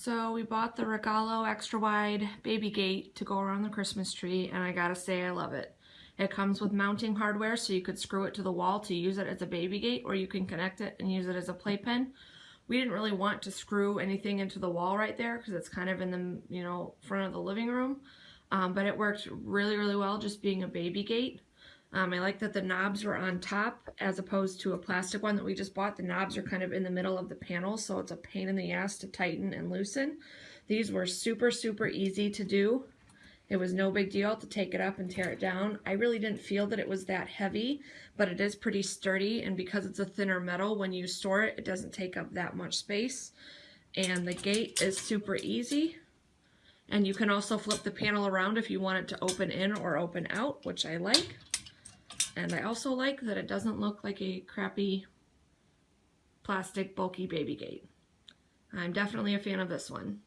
So we bought the Regalo extra wide baby gate to go around the Christmas tree, and I gotta say I love it. It comes with mounting hardware, so you could screw it to the wall to use it as a baby gate, or you can connect it and use it as a playpen. We didn't really want to screw anything into the wall right there because it's kind of in the front of the living room, but it worked really well just being a baby gate. I like that the knobs were on top as opposed to a plastic one that we just bought. The knobs are kind of in the middle of the panel, so it's a pain in the ass to tighten and loosen. These were super easy to do. It was no big deal to take it up and tear it down. I really didn't feel that it was that heavy, but it is pretty sturdy, and because it's a thinner metal, when you store it, it doesn't take up that much space. And the gate is super easy. And you can also flip the panel around if you want it to open in or open out, which I like. And I also like that it doesn't look like a crappy plastic bulky baby gate. I'm definitely a fan of this one.